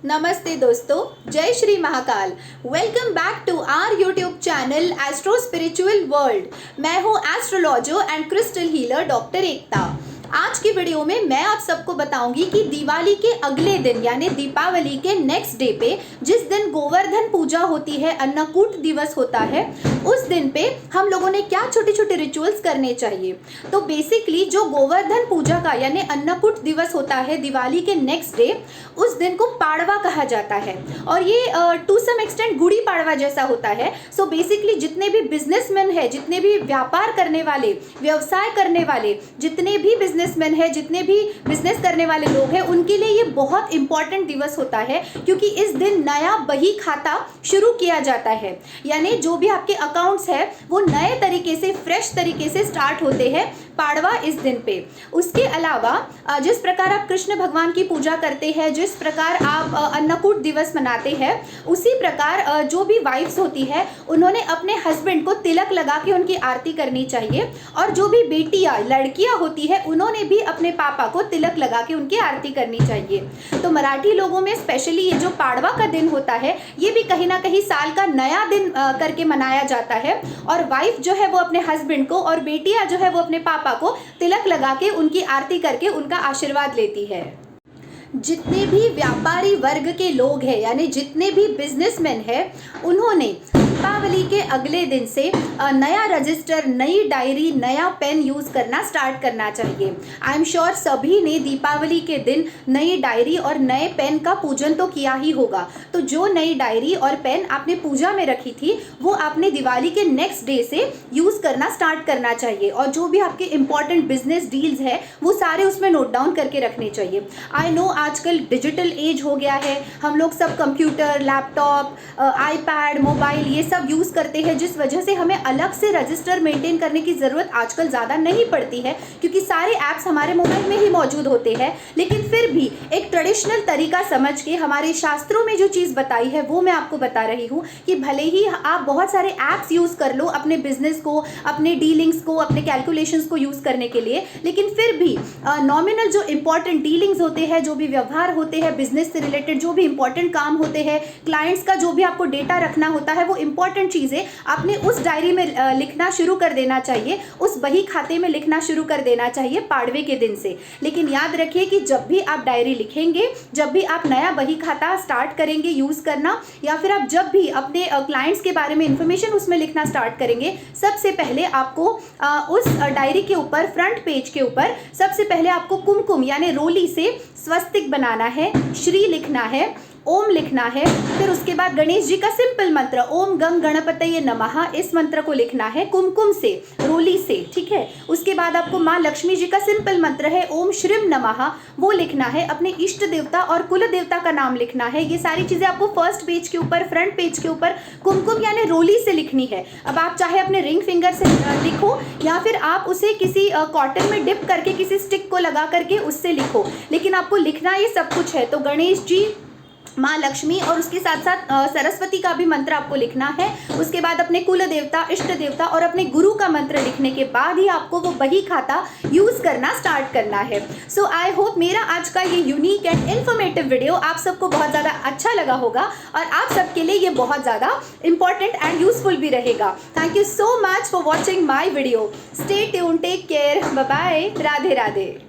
नमस्ते दोस्तों, जय Shri Mahakal. Welcome back to our YouTube channel astro spiritual world. मैं हूँ astrologer and crystal healer doctor Ekta. आज की वीडियो में मैं आप सबको बताऊंगी कि दिवाली के अगले दिन यानी दीपावली के नेक्स्ट डे पे, जिस दिन गोवर्धन पूजा होती है, अन्नकूट दिवस होता है, उस दिन पे हम लोगों ने क्या छोटे छोटे रिचुअल्स करने चाहिए। तो बेसिकली जो गोवर्धन पूजा का यानी अन्नकूट दिवस होता है दिवाली के नेक्स्ट डे, उस दिन को पाड़वा कहा जाता है और ये to some extent Gudi Padwa जैसा होता है। सो बेसिकली जितने भी बिजनेसमैन है, जितने भी व्यापार करने वाले, व्यवसाय करने वाले, जितने भी बिजनेसमैन है, जितने भी बिजनेस करने वाले लोग हैं, उनके लिए ये बहुत इंपॉर्टेंट दिवस होता है, क्योंकि इस दिन नया बही खाता शुरू किया जाता है। यानी जो भी आपके अकाउंट्स है वो नए तरीके से, फ्रेश तरीके से स्टार्ट होते हैं पाड़वा इस दिन पे। उसके अलावा जिस प्रकार आप कृष्ण भगवान की पूजा करते हैं, जिस प्रकार आप अन्नकूट दिवस मनाते हैं, उसी प्रकार जो भी वाइफ्स होती है उन्होंने अपने हस्बैंड को तिलक लगा के उनकी आरती करनी चाहिए। और जो भी बेटियां, लड़कियां होती है, उन्होंने भी अपने पापा को तिलक लगा के उनकी आरती करनी चाहिए। तो मराठी लोगों में स्पेशली ये जो पाड़वा का दिन होता है, ये भी कहीं ना कहीं साल का नया दिन करके मनाया जाता है। और वाइफ जो है वो अपने हस्बैंड को, और बेटियां जो है वो अपने पापा को तिलक लगा के उनकी आरती करके उनका आशीर्वाद लेती है। जितने भी व्यापारी वर्ग के लोग हैं, यानी जितने भी बिजनेसमैन हैं, उन्होंने दीपावली के अगले दिन से नया रजिस्टर, नई डायरी, नया पेन यूज़ करना स्टार्ट करना चाहिए। आई एम श्योर सभी ने दीपावली के दिन नई डायरी और नए पेन का पूजन तो किया ही होगा। तो जो नई डायरी और पेन आपने पूजा में रखी थी, वो आपने दिवाली के नेक्स्ट डे से यूज़ करना स्टार्ट करना चाहिए। और जो भी आपके इंपॉर्टेंट बिजनेस डील्स है वो सारे उसमें नोट डाउन करके रखने चाहिए। आई नो आजकल डिजिटल एज हो गया है, हम लोग सब कंप्यूटर, लैपटॉप, आईपैड, मोबाइल ये सब यूज़ करते हैं, जिस वजह से हमें अलग से रजिस्टर मेंटेन करने की ज़रूरत आजकल ज़्यादा नहीं पड़ती है, क्योंकि सारे ऐप्स हमारे मोबाइल में ही मौजूद होते हैं। लेकिन फिर भी एक ट्रेडिशनल तरीका समझ के हमारे शास्त्रों में जो चीज़ बताई है वो मैं आपको बता रही हूँ कि भले ही आप बहुत सारे ऐप्स यूज़ कर लो अपने बिजनेस को, अपने डीलिंग्स को, अपने कैलकुलेशंस को यूज़ करने के लिए, लेकिन फिर भी नॉमिनल जो इंपॉर्टेंट डीलिंग्स होते हैं, जो भी व्यवहार होते हैं, बिजनेस से रिलेटेड जो भी इंपॉर्टेंट काम होते हैं, क्लाइंट्स का जो भी आपको डेटा रखना होता है, वो इंपॉर्टेंट चीज़ें आपने उस डायरी में लिखना शुरू कर देना चाहिए, उस बही खाते में लिखना शुरू कर देना चाहिए पाड़वे के दिन से। लेकिन याद रखिए कि जब भी आप डायरी लिखेंगे, जब भी आप नया बही खाता स्टार्ट करेंगे यूज़ करना, या फिर आप जब भी अपने क्लाइंट्स के बारे में इंफॉर्मेशन उसमें लिखना स्टार्ट करेंगे, सबसे पहले आपको उस डायरी के ऊपर, फ्रंट पेज के ऊपर, सबसे पहले आपको कुमकुम यानी रोली से स्वस्तिक बनाना है, श्री लिखना है, ओम लिखना है। फिर उसके बाद गणेश जी का सिंपल मंत्र ओम गंग गणपतये नमः, इस मंत्र को लिखना है कुमकुम से, रोली से, ठीक है। उसके बाद आपको माँ लक्ष्मी जी का सिंपल मंत्र है ओम श्रीम नमः, वो लिखना है। अपने इष्ट देवता और कुल देवता का नाम लिखना है। ये सारी चीज़ें आपको फर्स्ट पेज के ऊपर, फ्रंट पेज के ऊपर कुमकुम यानी रोली से लिखनी है। अब आप चाहे अपने रिंग फिंगर से लिखो, या फिर आप उसे किसी कॉटन में डिप करके किसी स्टिक को लगा करके उससे लिखो, लेकिन आपको लिखना ये सब कुछ है। तो गणेश जी, माँ लक्ष्मी और उसके साथ साथ सरस्वती का भी मंत्र आपको लिखना है। उसके बाद अपने कुल देवता, इष्ट देवता और अपने गुरु का मंत्र लिखने के बाद ही आपको वो बही खाता यूज़ करना स्टार्ट करना है। सो आई होप मेरा आज का ये यूनिक एंड इन्फॉर्मेटिव वीडियो आप सबको बहुत ज़्यादा अच्छा लगा होगा और आप सबके लिए ये बहुत ज़्यादा इंपॉर्टेंट एंड यूजफुल भी रहेगा। Thank you so much for watching my video. Stay tune, take care, bye bye, Radhe Radhe.